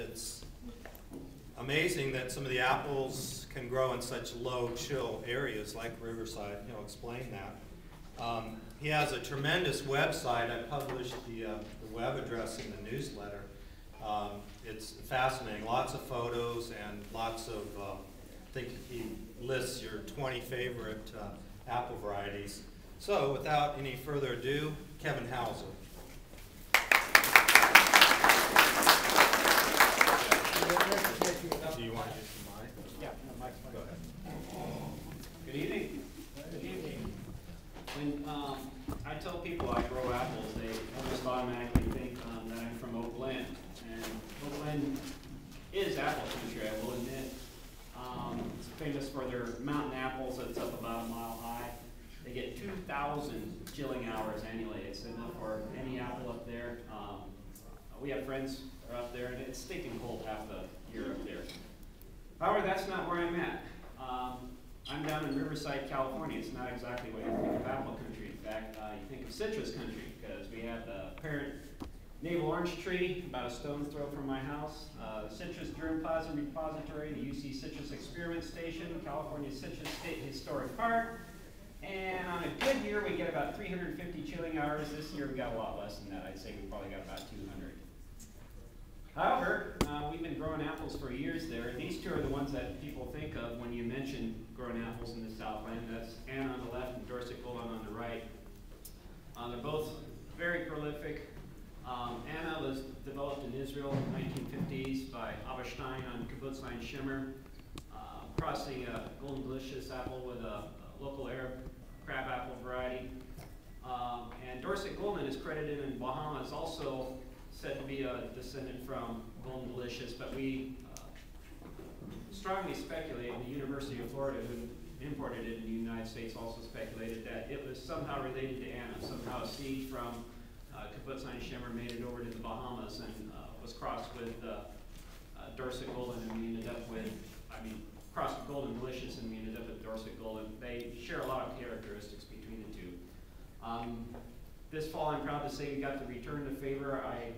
it's amazing that some of the apples can grow in such low chill areas like Riverside. He'll explain that. He has a tremendous website. I published the web address in the newsletter. It's fascinating. Lots of photos and lots of, I think he lists your 20 favorite apple varieties. So without any further ado, Kevin Hauser. Do you want to use the mic? Yeah, no, mic's fine. Go ahead. Good evening. Good evening. When I tell people I grow apples, they almost automatically think that I'm from Oak Glen. And Oak Glen is apple country, I will admit. It's famous for their mountain apples that's up about a mile high. They get 2,000 chilling hours annually. It's enough for any apple up there. We have friends who are up there, and it's stinking cold half the year up there. However, that's not where I'm at. I'm down in Riverside, California. It's not exactly what you think of apple country. In fact, you think of citrus country, because we have the parent navel orange tree about a stone's throw from my house, the Citrus Germplasm Repository, the UC Citrus Experiment Station, California Citrus State Historic Park, and on a good year we get about 350 chilling hours. This year we got a lot less than that. I'd say we probably got about 200. However, we've been growing apples for years there, and these two are the ones that people think of when you mention growing apples in the Southland. That's Anna on the left and Dorset Golden on the right. They're both very prolific. Anna was developed in Israel in the 1950s by Abba Stein on Kibbutz Ein Shimmer, crossing a Golden Delicious apple with a local Arab crab apple variety. And Dorset Golden is credited in Bahamas, also said to be a descendant from Golden Delicious, but we strongly speculate, and the University of Florida, who imported it in the United States, also speculated that it was somehow related to Anna. Somehow a seed from Kibbutz Ein Shimmer made it over to the Bahamas and was crossed with Dorset Golden, and we ended up with, crossed with Golden Delicious, and we ended up with Dorset Golden. They share a lot of characteristics between the two. This fall, I'm proud to say we got the return to favor. I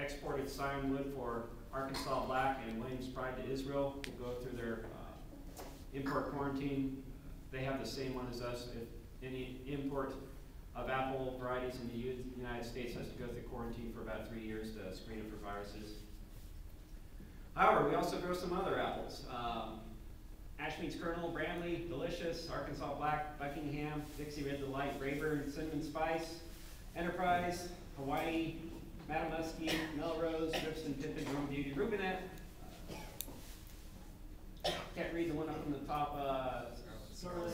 exported Scion wood for Arkansas Black and Williams Pride to Israel. We'll go through their import quarantine. They have the same one as us. If any import of apple varieties in the United States has to go through quarantine for about 3 years to screen it for viruses. However, we also grow some other apples. Ashmead's Kernel, Bramley, Delicious, Arkansas Black, Buckingham, Dixie Red Delight, Rayburn, Cinnamon Spice, Enterprise, Hawaii, Madamuskie, Melrose, Ripson, Pippin, Rome Beauty, Rubinet. Can't read the one up on the top. Scarlet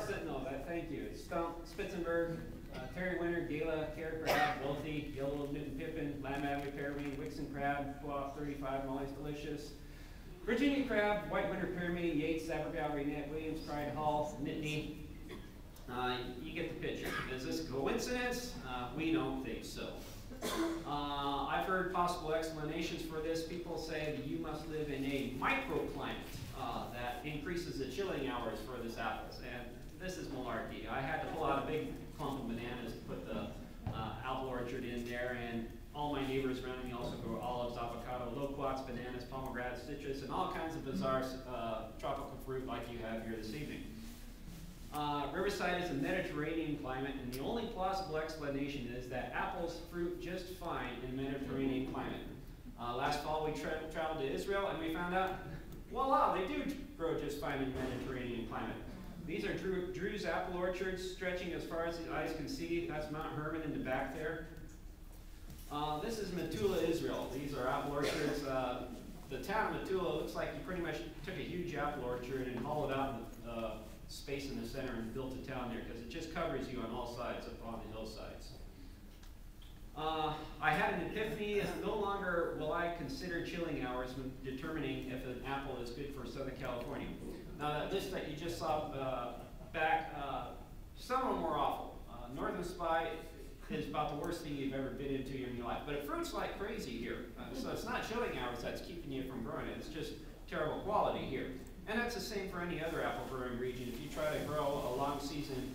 Sentinel, thank you. Stump, Spitzenberg, Terry Winter, Gala, Carrot Crab, Wealthy, Yellow Newton Pippin, Lamb Abbey, Pearmain, Wixon Crab, Puff 35, Molly's Delicious, Virginia Crab, White Winter Pearmain, Yates, Sabergal, Renette, Williams, Pride Hall, Nittany. You get the picture. Is this a coincidence? We don't think so. I've heard possible explanations for this. People say that you must live in a microclimate that increases the chilling hours for this apples, and this is malarkey. I had to pull out a big clump of bananas to put the apple orchard in there, and all my neighbors around me also grow olives, avocado, loquats, bananas, pomegranates, citrus, and all kinds of bizarre tropical fruit like you have here this evening. Riverside is a Mediterranean climate, and the only plausible explanation is that apples fruit just fine in Mediterranean climate. Last fall we traveled to Israel, and we found out, voila, they do grow just fine in Mediterranean climate. These are Drew's apple orchards stretching as far as the eyes can see. That's Mount Hermon in the back there. This is Metula, Israel. These are apple orchards. The town of Metula looks like you pretty much took a huge apple orchard and hollowed out the space in the center and built a town there, because it just covers you on all sides up on the hillsides. I had an epiphany. No longer will I consider chilling hours when determining if an apple is good for Southern California. Now that list that you just saw back, some are more awful. Northern Spy is about the worst thing you've ever been into in your life, but it fruits like crazy here. So it's not chilling hours that's keeping you from growing it. It's just terrible quality here. And that's the same for any other apple growing region. If you try to grow a long season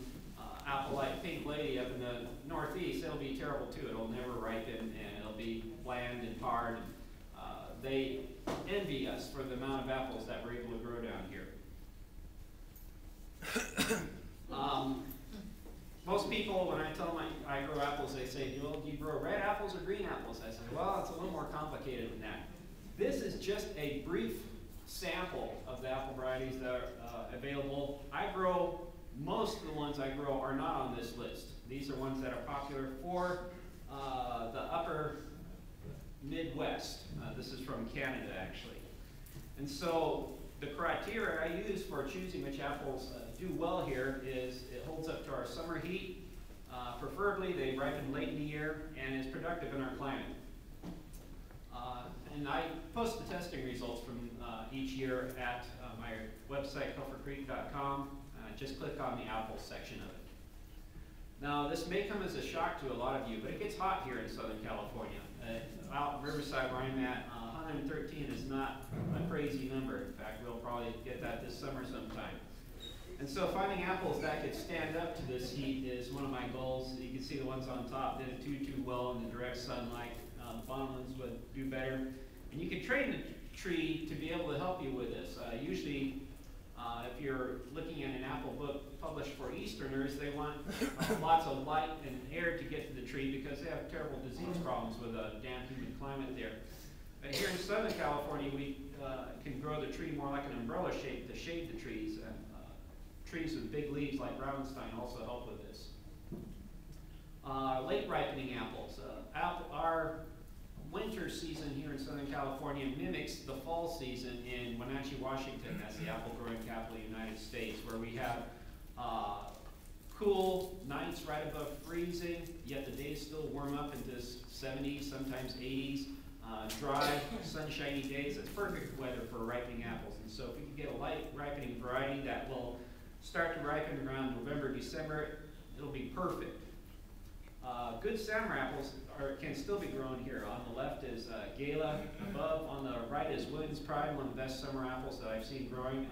apple like Pink Lady up in the Northeast, it'll be terrible too. It'll never ripen, and it'll be bland and hard. They envy us for the amount of apples that we're able to grow down here. Most people, when I tell them I grow apples, they say, well, do you grow red apples or green apples? I say, well, it's a little more complicated than that. This is just a brief sample of the apple varieties that are available. Most of the ones I grow are not on this list. These are ones that are popular for the upper Midwest. This is from Canada, actually. And so the criteria I use for choosing which apples do well here is it holds up to our summer heat. Preferably they ripen late in the year and is productive in our climate. And I post the testing results from each year at my website, puffercreek.com. Just click on the apples section of it. Now, this may come as a shock to a lot of you, but it gets hot here in Southern California. Out Riverside, where I'm at, 113 is not a crazy number. In fact, we'll probably get that this summer sometime. And so finding apples that could stand up to this heat is one of my goals. You can see the ones on top didn't do too well in the direct sunlight. Bottom ones would do better. And you can train the tree to be able to help you with this. Usually, if you're looking at an apple book published for Easterners, they want lots of light and air to get to the tree because they have terrible disease problems with a damp, humid climate there. But here in Southern California, we can grow the tree more like an umbrella shape to shade the trees. And trees with big leaves like Raubenstein also help with this. Late ripening apples. Our winter season here in Southern California mimics the fall season in Wenatchee, Washington. That's the apple growing capital of the United States, where we have cool nights right above freezing, yet the days still warm up into 70s, sometimes 80s. Dry, sunshiny days. It's perfect weather for ripening apples. And so if we can get a light ripening variety that will start to ripen around November, December, it'll be perfect. Good summer apples can still be grown here. On the left is Gala. Above, on the right is Williams Pride, one of the best summer apples that I've seen growing.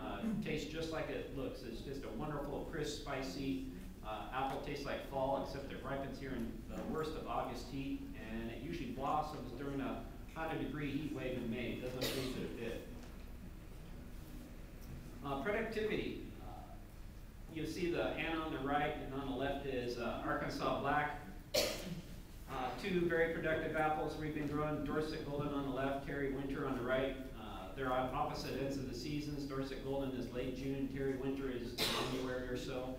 Tastes just like it looks. It's just a wonderful, crisp, spicy apple. Tastes like fall, except it ripens here in the worst of August heat, and it usually blossoms during a 100-degree heat wave in May. It doesn't freeze it a bit. Productivity. You'll see the Anna on the right, and on the left is Arkansas Black. Two very productive apples we've been growing. Dorset Golden on the left, Terry Winter on the right. They're on opposite ends of the seasons. Dorset Golden is late June, Terry Winter is January or so.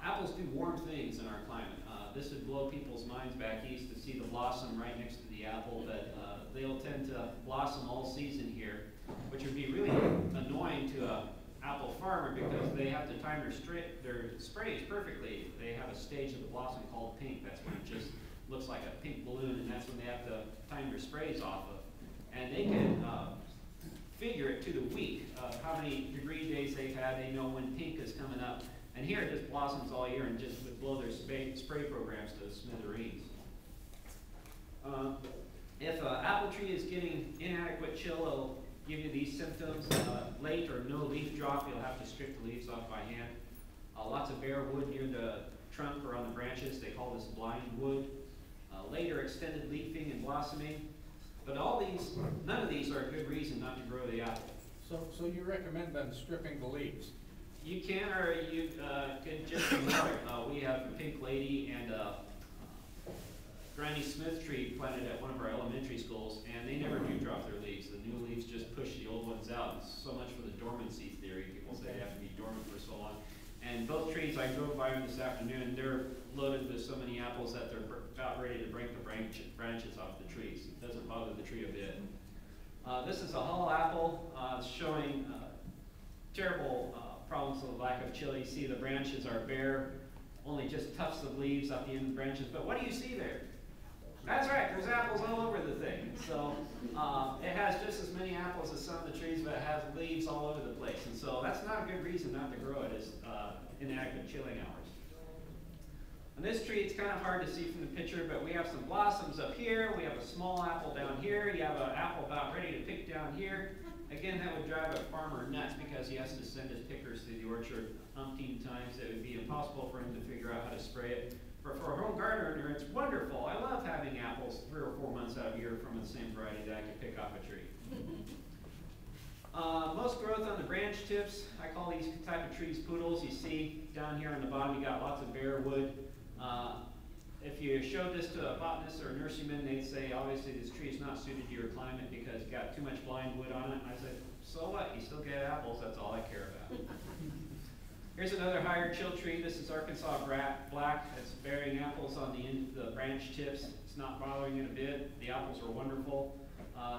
Apples do warm things in our climate. This would blow people's minds back east to see the blossom right next to the apple, but they'll tend to blossom all season here, which would be really annoying to an apple farmer because they have to time their sprays perfectly. They have a stage of the blossom called pink. That's when it just looks like a pink balloon, and that's when they have to time their sprays off of. And they can figure it to the week of how many degree days they've had. They know when pink is coming up. And here it just blossoms all year and just would blow their spray programs to smithereens. If an apple tree is getting inadequate chill, it'll give you these symptoms. Late or no leaf drop, you'll have to strip the leaves off by hand. Lots of bare wood near the trunk or on the branches. They call this blind wood. Later extended leafing and blossoming. But none of these are a good reason not to grow the apple. So you recommend them stripping the leaves? You can, or you could just ignore it. We have a pink lady and a Granny Smith tree planted at one of our elementary schools, and they never do drop their leaves. The new leaves just push the old ones out. It's so much for the dormancy theory. People say they have to be dormant for so long. And both trees, I drove by them this afternoon, they're loaded with so many apples that they're about ready to break the branches off the trees. It doesn't bother the tree a bit. This is a hull apple. It's showing terrible problems with lack of chill. You see the branches are bare, only just tufts of leaves at the end of the branches. But what do you see there? That's right, there's apples all over the thing. So it has just as many apples as some of the trees, but it has leaves all over the place. And so that's not a good reason not to grow it, is inadequate chilling hours. On this tree, it's kind of hard to see from the picture, but we have some blossoms up here. We have a small apple down here. You have an apple about ready to pick down here. Again, that would drive a farmer nuts because he has to send his pickers to the orchard umpteen times. It would be impossible for him to figure out how to spray it. for a home gardener, it's wonderful. I love having apples 3 or 4 months out of the year from the same variety that I can pick off a tree. Most growth on the branch tips. I call these type of trees poodles. You see down here on the bottom, you got lots of bare wood. If you showed this to a botanist or a nurseryman, they'd say, obviously this tree is not suited to your climate because it's got too much blind wood on it. I said, so what? You still get apples. That's all I care about. Here's another higher chill tree. This is Arkansas Black. It's bearing apples on the end of the branch tips. It's not bothering it a bit. The apples are wonderful.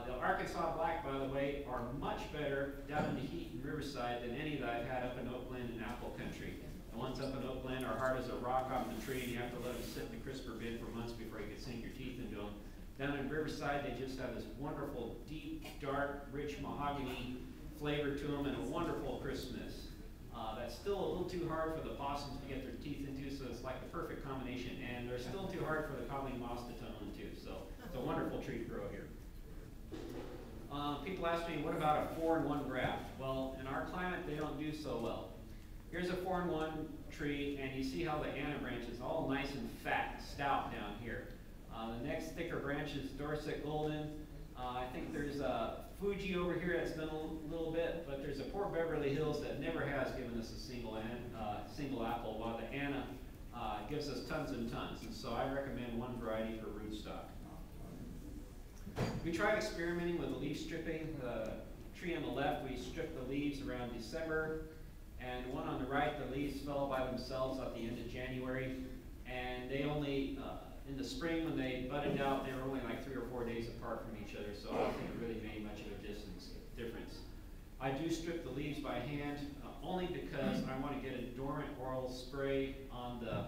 The Arkansas Black, by the way, are much better down in the heat in Riverside than any that I've had up in Oakland and Apple Country. The ones up in Oakland are hard as a rock on the tree, and you have to let them sit in the crisper bin for months before you can sink your teeth into them. Down in Riverside, they just have this wonderful, deep, dark, rich mahogany flavor to them and a wonderful crispness. That's still a little too hard for the possums to get their teeth into, so it's like the perfect combination. And they're still too hard for the common moss to tunnel into, so it's a wonderful tree to grow here. People ask me, what about a 4-in-1 graft? Well, in our climate, they don't do so well. Here's a 4-in-1 tree, and you see how the Anna branch is all nice and fat, stout down here. The next thicker branch is Dorset Golden. I think there's a Fuji over here that's done a little bit, but there's a poor Beverly Hills that never has given us a single apple, while the Anna gives us tons and tons. And so I recommend one variety for rootstock. We tried experimenting with the leaf stripping. The tree on the left, we stripped the leaves around December, and the one on the right, the leaves fell by themselves at the end of January, and they only, in the spring when they budded out, they were only like 3 or 4 days apart from each other, so I don't think it really made much of a difference. I do strip the leaves by hand, only because I want to get a dormant oral spray on the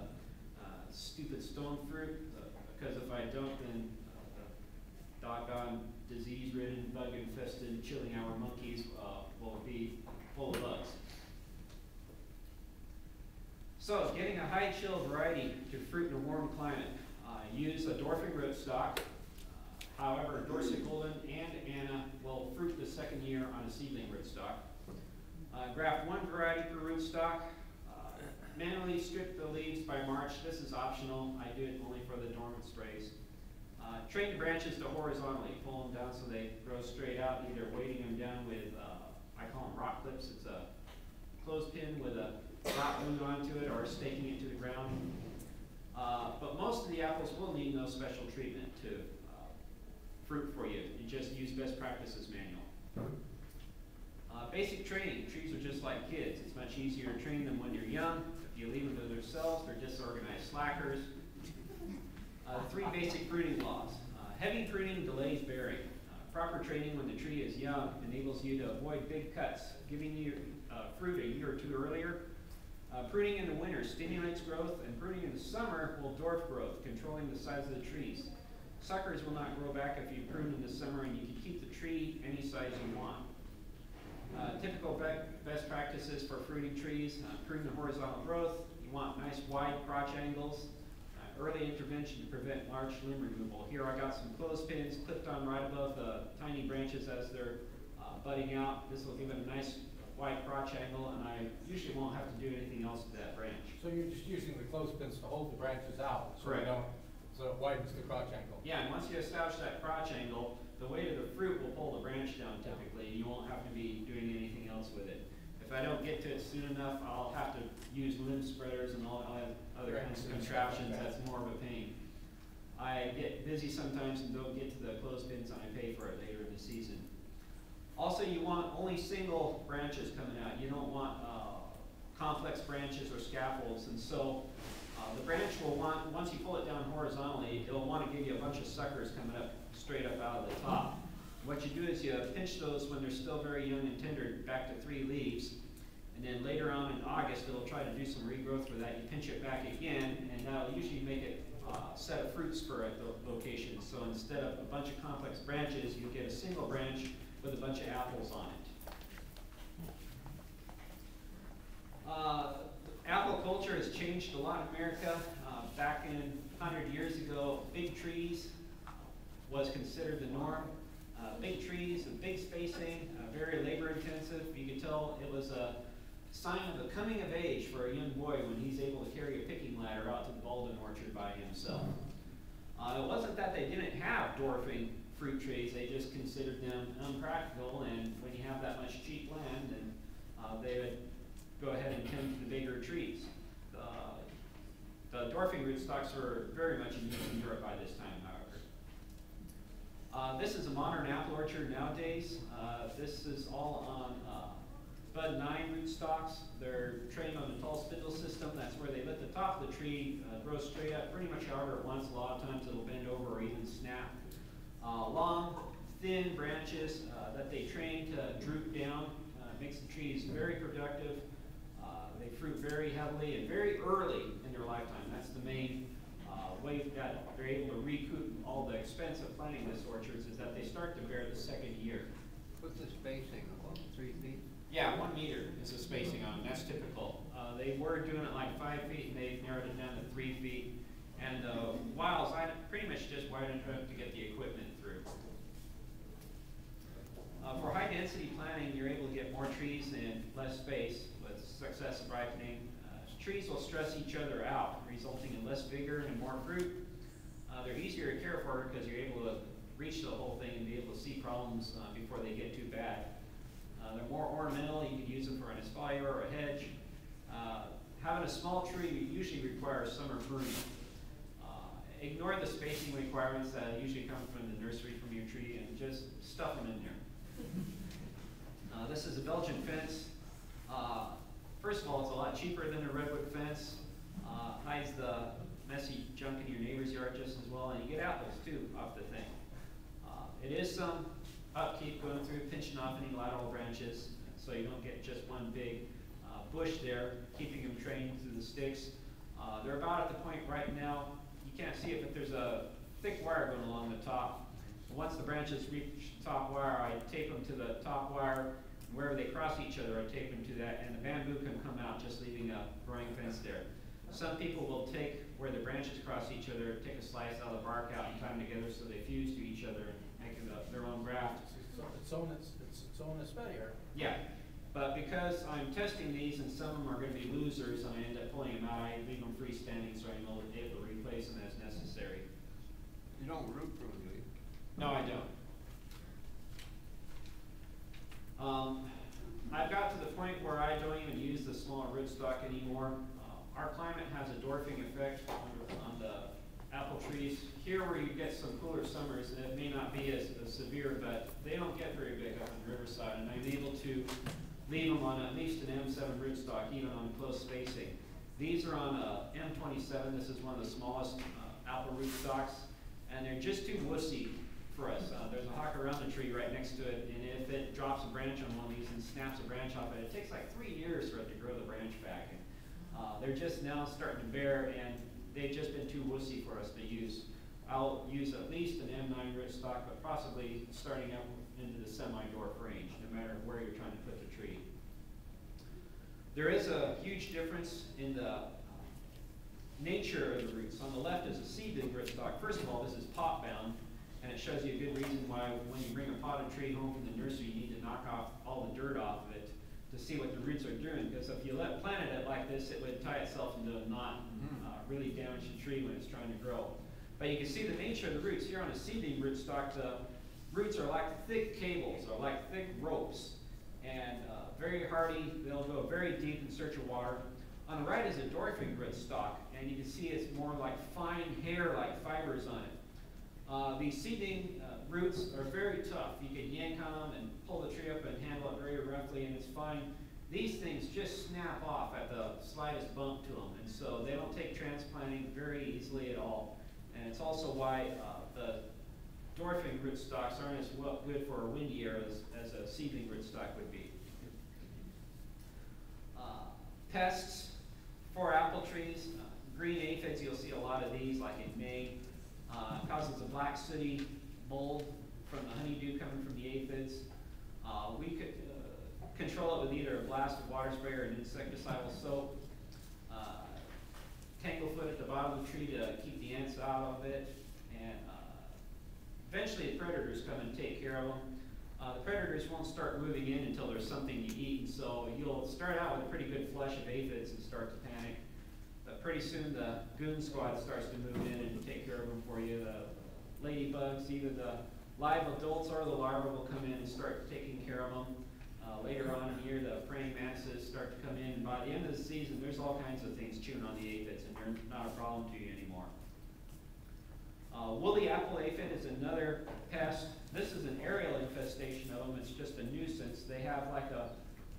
stupid stone fruit, because if I don't, then doggone disease-ridden, bug-infested, chilling hour monkeys will be full of bugs. So, getting a high chill variety to fruit in a warm climate. Use a dwarfing rootstock. However, Dorset Golden and Anna will fruit the second year on a seedling rootstock. Graft one variety per rootstock. Manually strip the leaves by March. This is optional. I do it only for the dormant sprays. Train the branches to horizontally. Pull them down so they grow straight out, either weighting them down with, I call them rock clips. It's a clothespin with a rock glued onto it or staking it to the ground. But most of the apples will need no special treatment to fruit for you. You just use best practices manual. Basic training. Trees are just like kids. It's much easier to train them when you're young. If you leave them to themselves, they're disorganized slackers. 3 basic pruning laws. Heavy pruning delays bearing. Proper training when the tree is young enables you to avoid big cuts, giving you fruit a year or 2 earlier. Pruning in the winter stimulates growth, and pruning in the summer will dwarf growth, controlling the size of the trees. Suckers will not grow back if you prune in the summer, and you can keep the tree any size you want. Typical best practices for fruiting trees: prune the horizontal growth. You want nice wide crotch angles. Early intervention to prevent large limb removal. Here I got some clothespins clipped on right above the tiny branches as they're budding out. This will give it a nice wide crotch angle, and I usually won't have to do anything else to that branch. So you're just using the clothespins to hold the branches out, so Correct. So it widens the crotch angle. Yeah, and once you establish that crotch angle, the weight of the fruit will pull the branch down typically, and you won't have to be doing anything else with it. If I don't get to it soon enough, I'll have to use limb spreaders and all other kinds of contraptions. That's more of a pain. I get busy sometimes and don't get to the clothespins, and I pay for it later in the season. Also, you want only single branches coming out. You don't want complex branches or scaffolds, and so the branch will want, once you pull it down horizontally, it'll want to give you a bunch of suckers coming up straight up out of the top. What you do is you pinch those when they're still very young and tender back to 3 leaves, and then later on in August it'll try to do some regrowth for that. You pinch it back again, and that'll usually make it a set of fruit spur at the location. So instead of a bunch of complex branches, you get a single branch with a bunch of apples on it. Apple culture has changed a lot in America. Back in 100 years ago, big trees was considered the norm. Big trees, and big spacing, very labor intensive. You could tell it was a sign of a coming of age for a young boy when he's able to carry a picking ladder out to the Baldwin orchard by himself. It wasn't that they didn't have dwarfing fruit trees, they just considered them unpractical, and when you have that much cheap land, then they would go ahead and tend to the bigger trees. The dwarfing rootstocks were very much in use in Europe by this time, however. This is a modern apple orchard nowadays. This is all on Bud 9 rootstocks. They're trained on a tall spindle system. That's where they let the top of the tree grow straight up pretty much however it wants. A lot of times it'll bend over or even snap. Long, thin branches that they train to droop down. Makes the trees very productive. They fruit very heavily and very early in their lifetime. That's the main way that they're able to recoup all the expense of planting this orchards, is that they start to bear the second year. What's the spacing, about 3 feet? Yeah, 1 meter is the spacing on them. That's typical. They were doing it like 5 feet, and they've narrowed it down to 3 feet. And wiles, I pretty much just widened it up to get the equipment through. For high density planting, you're able to get more trees in less space with successive ripening. Trees will stress each other out, resulting in less vigor and more fruit. They're easier to care for because you're able to reach the whole thing and be able to see problems before they get too bad. They're more ornamental. You can use them for an espalier or a hedge. Having a small tree usually requires summer pruning. Ignore the spacing requirements that usually come from the nursery from your tree and just stuff them in there. This is a Belgian fence. First of all, it's a lot cheaper than a redwood fence. Hides the messy junk in your neighbor's yard just as well, and you get apples too off the thing. It is some upkeep going through, pinching off any lateral branches, so you don't get just one big bush there, keeping them trained through the sticks. They're about at the point right now, you can't see it, but there's a thick wire going along the top. Once the branches reach the top wire, I tape them to the top wire. Wherever they cross each other, I tape them to that, and the bamboo can come out, just leaving a growing fence there. Some people will take where the branches cross each other, take a slice out of the bark out and tie them together so they fuse to each other and make it their own graft. It's its own espalier. Yeah, but because I'm testing these and some of them are going to be losers and I end up pulling them out, I leave them freestanding so I'm able to replace them as necessary. You don't root prune, do you? No, I don't. I've got to the point where I don't even use the smaller rootstock anymore. Our climate has a dwarfing effect on the apple trees. Here where you get some cooler summers, it may not be as severe, but they don't get very big up on the riverside, and I'm able to leave them on at least an M7 rootstock, even on close spacing. These are on a M27. This is one of the smallest apple rootstocks, and they're just too wussy for us. There's a hawk around the tree right next to it, and if it drops a branch on one of these and snaps a branch off it, it takes like 3 years for it to grow the branch back. And, they're just now starting to bear, and they've just been too wussy for us to use. I'll use at least an M9 rootstock, but possibly starting up into the semi-dwarf range, no matter where you're trying to put the tree. There is a huge difference in the nature of the roots. On the left is a seedling rootstock. First of all, this is pot bound, and it shows you a good reason why when you bring a potted tree home from the nursery, you need to knock off all the dirt off of it to see what the roots are doing. Because if you planted it like this, it would tie itself into a knot, really damage the tree when it's trying to grow. But you can see the nature of the roots. Here on a seedling rootstock, the roots are like thick cables, or like thick ropes, and very hardy. They'll go very deep in search of water. On the right is a dwarfing rootstock, and you can see it's more like fine hair-like fibers on it. These seedling roots are very tough. You can yank on them and pull the tree up and handle it very roughly, and it's fine. These things just snap off at the slightest bump to them, and so they don't take transplanting very easily at all. And it's also why the dwarfing rootstocks aren't as good for a windy air as a seedling rootstock would be. Pests for apple trees. Green aphids, you'll see a lot of these, like in May. Causes a black sooty mold from the honeydew coming from the aphids. We could control it with either a blasted water spray or an insecticidal soap. Tanglefoot at the bottom of the tree to keep the ants out of it. And eventually the predators come and take care of them. The predators won't start moving in until there's something to eat, and so you'll start out with a pretty good flush of aphids and start to panic. But pretty soon the goon squad starts to move in and take care of them for you. The ladybugs, either the live adults or the larvae will come in and start taking care of them. Later on in the year, the praying mantises start to come in, and by the end of the season, there's all kinds of things chewing on the aphids, and they're not a problem to you anymore. Woolly apple aphid is another pest. This is an aerial infestation of them. It's just a nuisance. They have like a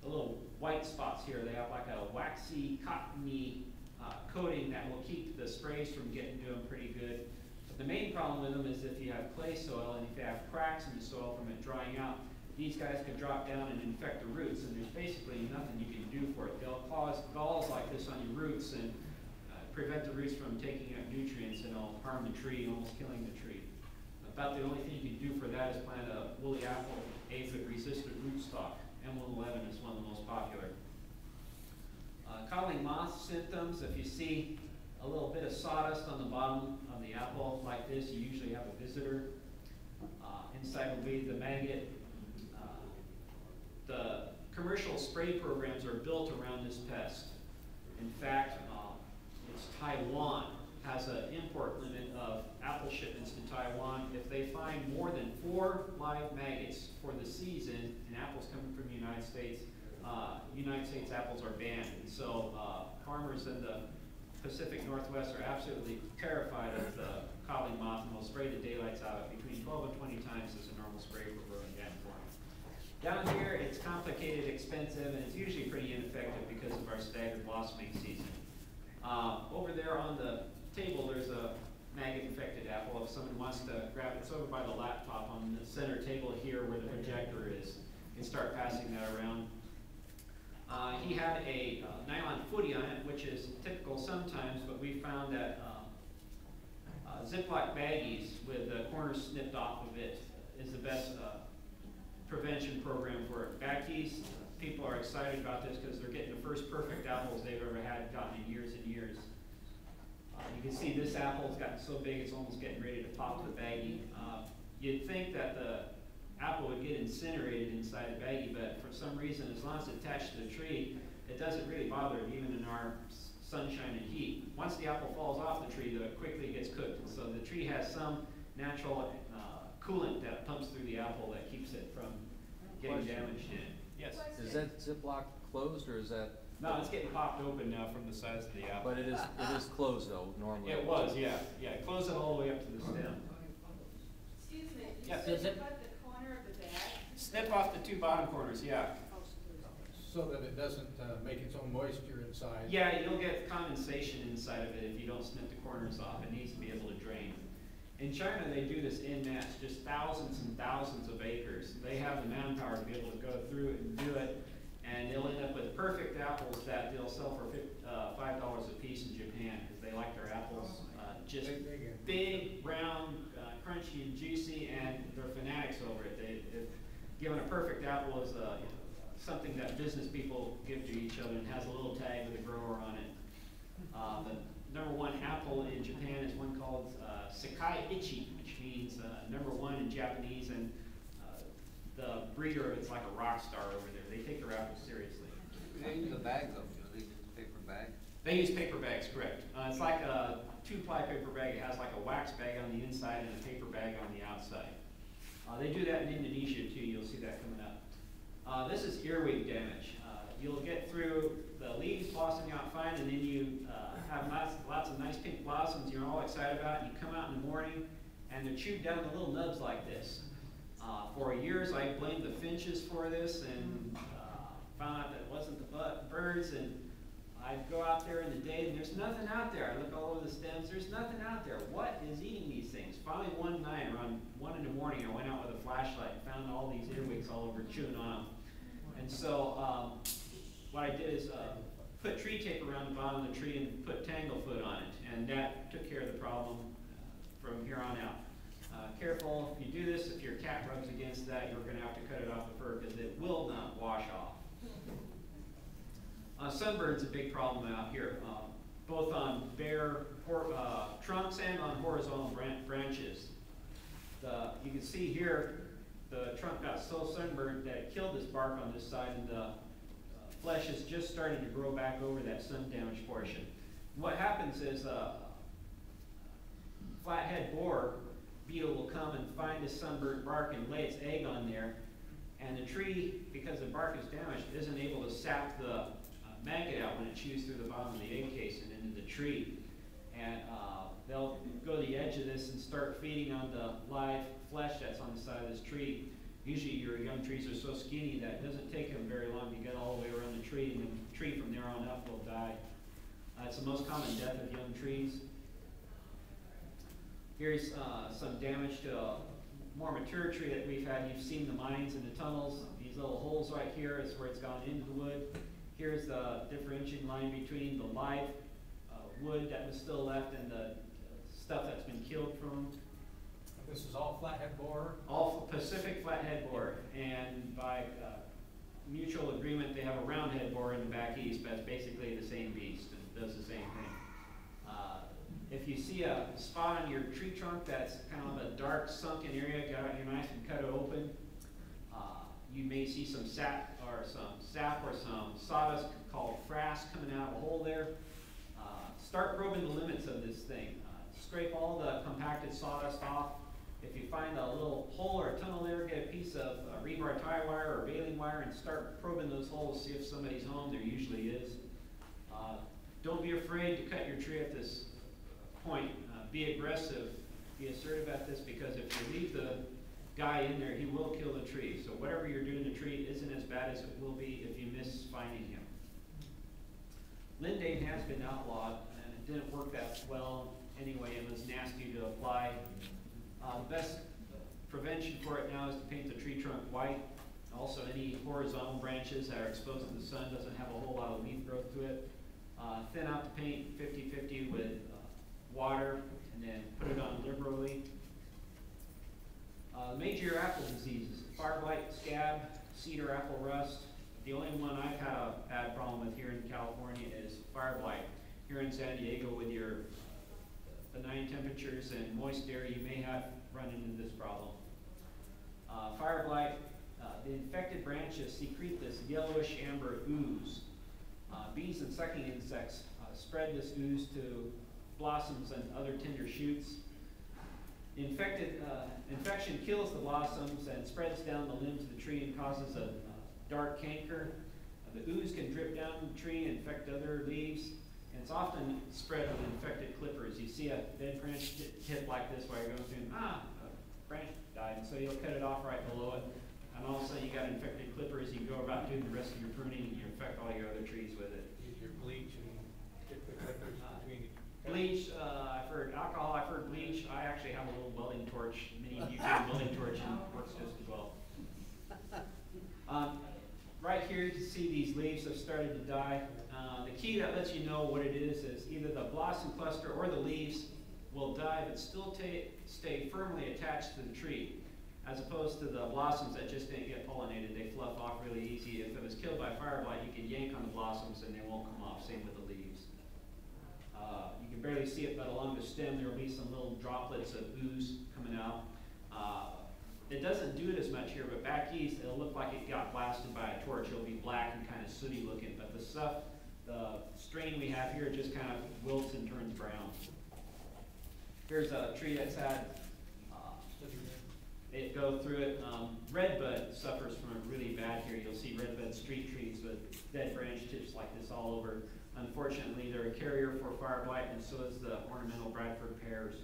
little white spots here. They have like a waxy, cottony coating that will keep the sprays from getting to them pretty good. But the main problem with them is if you have clay soil and if you have cracks in the soil from it drying out, these guys could drop down and infect the roots, and there's basically nothing you can do for it. They'll cause galls like this on your roots and prevent the roots from taking up nutrients, and it'll harm the tree, almost killing the tree. About the only thing you can do for that is plant a woolly apple aphid resistant rootstock. M111 is one of the most popular. Codling moth symptoms, if you see a little bit of sawdust on the bottom of the apple like this, you usually have a visitor. Inside will be the maggot. The commercial spray programs are built around this pest. In fact, it's Taiwan has an import limit of apple shipments to Taiwan. If they find more than 4 live maggots for the season and apples coming from the United States apples are banned. And so farmers in the Pacific Northwest are absolutely terrified of the codling moth, and will spray the daylights out of it between 12 and 20 times as a normal spray for growing down for them. Down here, it's complicated, expensive, and it's usually pretty ineffective because of our staggered blossoming season. Over there on the table, there's a maggot-infected apple. If someone wants to grab it, it's over by the laptop on the center table here where the projector is. You can start passing that around. He had a nylon footy on it, which is typical sometimes, but we found that Ziploc baggies with the corners snipped off of it is the best prevention program for it. Baggies, people are excited about this because they're getting the first perfect apples they've ever gotten in years and years. You can see this apple's gotten so big it's almost getting ready to pop the baggie. You'd think that the apple would get incinerated inside the baggie, but for some reason, as long as it's attached to the tree, it doesn't really bother it, even in our sunshine and heat. Once the apple falls off the tree, it quickly gets cooked. And so the tree has some natural coolant that pumps through the apple that keeps it from getting damaged in. Yes? Is that Ziploc closed, or is that? No, it's getting popped open now from the size of the apple. But it is closed though, normally. It was, yeah. Yeah, close it all the way up to the stem. Excuse me, Yes. you said cut the corner of the bag? Snip off the 2 bottom corners, yeah. So that it doesn't make its own moisture inside. Yeah, you'll get condensation inside of it if you don't snip the corners off. It needs to be able to drain. In China, they do this en masse, just thousands and thousands of acres. They have the manpower to be able to go through it and do it, and they'll end up with perfect apples that they'll sell for $5 a piece in Japan because they like their apples just big, round, crunchy, and juicy, and they're fanatics over it. Given a perfect apple is something that business people give to each other and has a little tag with a grower on it. The #1 apple in Japan is one called Sakai Ichi, which means #1 in Japanese, and the breeder of it's like a rock star over there. They take their apples seriously. They use a bag though, do they use a paper bag? They use paper bags, correct. It's like a 2-ply paper bag. It has like a wax bag on the inside and a paper bag on the outside. They do that in Indonesia too. You'll see that coming up. This is earwig damage. You'll get through the leaves blossoming out fine, and then you have lots of nice pink blossoms you're all excited about, and you come out in the morning and they're chewed down to little nubs like this. For years I blamed the finches for this, and found out that it wasn't the birds, and I'd go out there in the day and there's nothing out there. I look all over the stems, there's nothing out there. What is eating these things? Finally one night around 1 in the morning I went out with a flashlight and found all these earwigs all over chewing on them. And so what I did is put tree tape around the bottom of the tree and put tanglefoot on it, and that took care of the problem from here on out. Careful, if you do this, if your cat rubs against that, you're going to have to cut it off the fur because it will not wash off. Sunburn's a big problem out here, both on bare trunks and on horizontal branches. You can see here, the trunk got so sunburned that it killed this bark on this side, and the flesh is just starting to grow back over that sun damaged portion. What happens is flathead borer beetle will come and find this sunburnt bark and lay its egg on there, and the tree, because the bark is damaged, isn't able to sap the maggot out when it chews through the bottom of the egg case and into the tree. And they'll go to the edge of this and start feeding on the live flesh that's on the side of this tree. Usually your young trees are so skinny that it doesn't take them very long to get all the way around the tree, and the tree from there on up will die. It's the most common death of young trees. Here's some damage to a more mature tree that we've had. You've seen the mines and the tunnels. These little holes right here is where it's gone into the wood. Here's the differentiating line between the live wood that was still left and the stuff that's been killed from. This is all flathead borer? All Pacific flathead borer, and by mutual agreement, they have a roundhead borer in the back east, but it's basically the same beast and does the same thing. If you see a spot on your tree trunk that's kind of a dark sunken area, get out your knife and cut it open. You may see some sap or some sawdust called frass coming out of a hole there. Start probing the limits of this thing. Scrape all the compacted sawdust off. If you find a little hole or a tunnel there, get a piece of rebar tie wire or baling wire and start probing those holes, see if somebody's home. There usually is. Don't be afraid to cut your tree at this point. Be aggressive, be assertive at this, because if you leave the guy in there, he will kill the tree. So whatever you're doing to the tree isn't as bad as it will be if you miss finding him. Lindane has been outlawed, and it didn't work that well anyway. It was nasty to apply. The best prevention for it now is to paint the tree trunk white. Also, any horizontal branches that are exposed to the sun doesn't have a whole lot of leaf growth to it. Thin out the paint 50-50 with water, and then put it on liberally. Major apple diseases: fire blight, scab, cedar apple rust. The only one I've had a bad problem with here in California is fire blight. Here in San Diego, with your benign temperatures and moist air, you may have run into this problem. Fire blight, the infected branches secrete this yellowish amber ooze. Bees and sucking insects spread this ooze to blossoms and other tender shoots. Infection kills the blossoms and spreads down the limbs of the tree and causes a dark canker. The ooze can drip down the tree and infect other leaves, and it's often spread with infected clippers. You see a dead branch hit like this while you're going through, a branch died, and so you'll cut it off right below it, and all of a sudden you got infected clippers. You go about doing the rest of your pruning and you infect all your other trees with it. Use your bleach and get the clippers between. Bleach, I've heard alcohol, I've heard bleach. I actually have a little welding torch. Many of you have a welding torch, and it works just as well. Right here you can see these leaves have started to die. The key that lets you know what it is either the blossom cluster or the leaves will die but still stay firmly attached to the tree, as opposed to the blossoms that just didn't get pollinated. They fluff off really easy. If it was killed by fire blight, you could yank on the blossoms and they won't come off. Same with the leaves. You can barely see it, but along the stem there will be some little droplets of ooze coming out. It doesn't do it as much here, but back east it'll look like it got blasted by a torch. It'll be black and kind of sooty looking, but the strain we have here just kind of wilts and turns brown. Here's a tree that's had it go through it. Redbud suffers from it really bad here. You'll see redbud street trees with dead branch tips like this all over. Unfortunately, they're a carrier for fire blight, and so is the ornamental Bradford pears.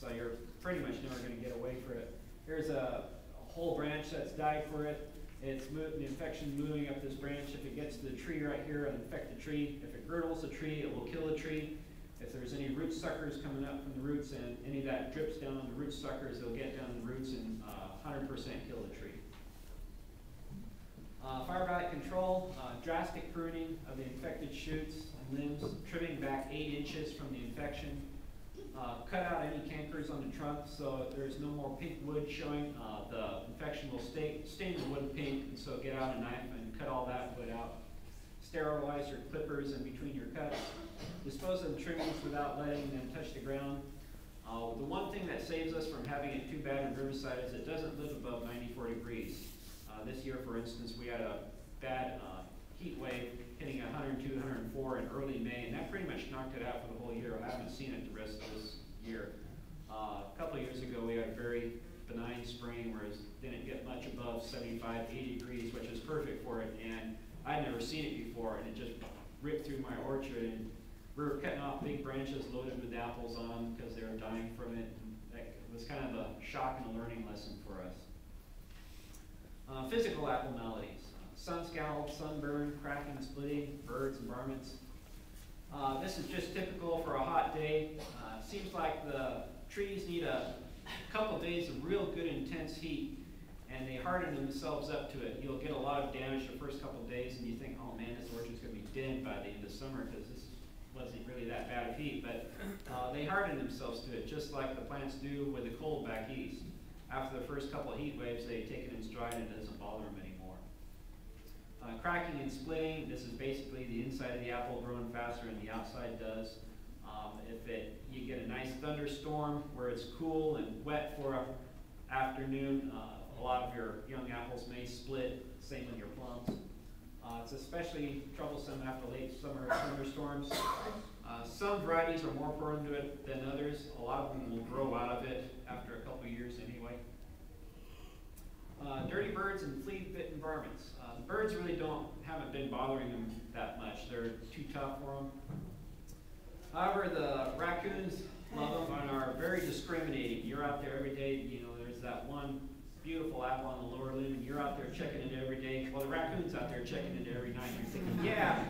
So you're pretty much never going to get away from it. Here's a whole branch that's died for it. It's the infection moving up this branch. If it gets to the tree right here, it'll infect the tree. If it girdles the tree, it will kill the tree. If there's any root suckers coming up from the roots and any of that drips down on the root suckers, they'll get down the roots and 100% kill the tree. Fire blight control, drastic pruning of the infected shoots and limbs, trimming back 8 inches from the infection. Cut out any cankers on the trunk so there's no more pink wood showing. The infection will stain the wood pink, and so get out a knife and cut all that wood out. Sterilize your clippers in between your cuts. Dispose of the trimmings without letting them touch the ground. The one thing that saves us from having it too bad in Riverside is it doesn't live above 94 degrees. This year, for instance, we had a bad heat wave hitting 102, 104 in early May, and that pretty much knocked it out for the whole year. I haven't seen it the rest of this year. A couple of years ago, we had a very benign spring where it didn't get much above 75, 80 degrees, which is perfect for it, and I'd never seen it before, and it just ripped through my orchard, and we were cutting off big branches loaded with apples on them because they were dying from it. That was kind of a shock and a learning lesson for us. Physical apple maladies: sun scald, sunburn, cracking, splitting, birds and varmints. This is just typical for a hot day. Seems like the trees need a couple days of real good intense heat, and they harden themselves up to it. You'll get a lot of damage the first couple of days, and you think, oh man, this orchard's going to be dead by the end of summer because this wasn't really that bad of heat. But they harden themselves to it, just like the plants do with the cold back east. After the first couple of heat waves, they take it in stride and it doesn't bother them anymore. Cracking and splitting: this is basically the inside of the apple growing faster than the outside does. You get a nice thunderstorm where it's cool and wet for an afternoon, a lot of your young apples may split, same with your plums. It's especially troublesome after late summer thunderstorms. Some varieties are more prone to it than others. A lot of them will grow out of it after a couple of years anyway. Dirty birds and flea-bitten varmints. The birds really haven't been bothering them that much. They're too tough for them. However, the raccoons love them and are very discriminating. You're out there every day, you know, there's that one beautiful apple on the lower limb, and you're out there checking it every day. Well, the raccoon's out there checking it every night. You're thinking, yeah,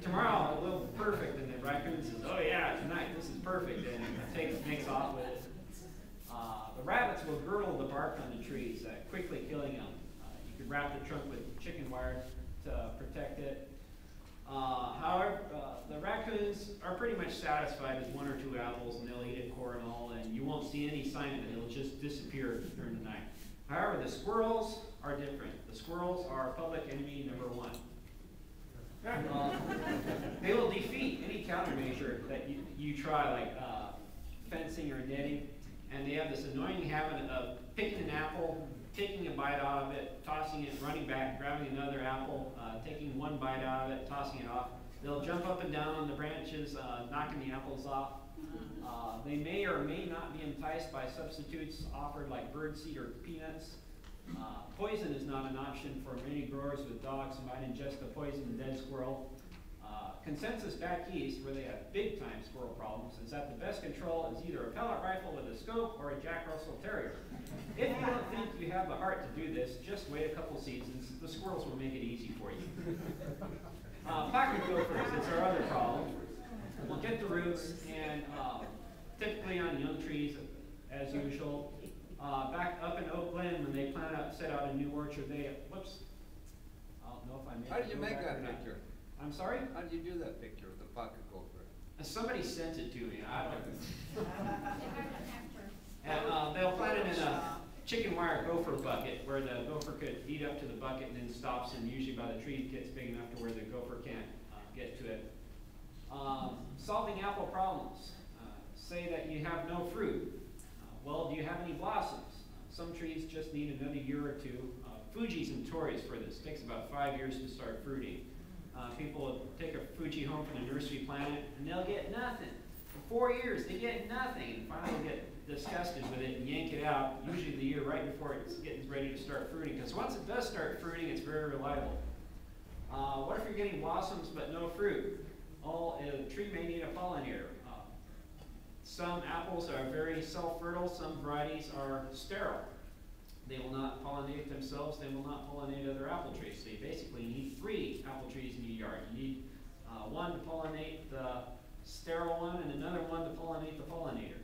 tomorrow it will be perfect. And the raccoon says, oh yeah, tonight this is perfect, and makes off with it. The rabbits will girdle the bark on the trees, quickly killing them. You can wrap the trunk with chicken wire to protect it. However, the raccoons are pretty much satisfied with 1 or 2 apples, and they'll eat it core and all, and you won't see any sign of it. It'll just disappear during the night. However, the squirrels are different. The squirrels are public enemy number 1. They will defeat any countermeasure that you try, like fencing or netting, and they have this annoying habit of picking an apple, taking a bite out of it, tossing it, running back, grabbing another apple, taking one bite out of it, tossing it off. They'll jump up and down on the branches, knocking the apples off. They may or may not be enticed by substitutes offered like birdseed or peanuts. Poison is not an option for many growers with dogs who might ingest a poisoned dead squirrel. Consensus back east, where they have big time squirrel problems, is that the best control is either a pellet rifle with a scope or a Jack Russell Terrier. If you don't think you have the heart to do this, just wait a couple seasons. The squirrels will make it easy for you. Placard gophers is our other problem. We'll get the roots, and typically on young trees, as usual. Back up in Oak Glen, when they set out a new orchard, whoops. I don't know if I made it. How did you make that picture? I'm sorry? How did you do that picture of the pocket gopher? Somebody sent it to me. I don't And they'll plant it in a chicken wire gopher bucket where the gopher could eat up to the bucket and then stops, and usually by the tree gets big enough to where the gopher can't get to it. Solving apple problems. Say that you have no fruit. Well, do you have any blossoms? Some trees just need another year or 2. Fuji's notorious for this. It takes about 5 years to start fruiting. People will take a Fuji home from the nursery, plant it, and they'll get nothing. For 4 years, they get nothing. And finally get disgusted with it and yank it out, usually the year right before it's getting ready to start fruiting. Because once it does start fruiting, it's very reliable. What if you're getting blossoms but no fruit? Well, a tree may need a pollinator. Some apples are very self-fertile. Some varieties are sterile. They will not pollinate themselves. They will not pollinate other apple trees. So you basically need 3 apple trees in your yard. You need one to pollinate the sterile one and another one to pollinate the pollinator.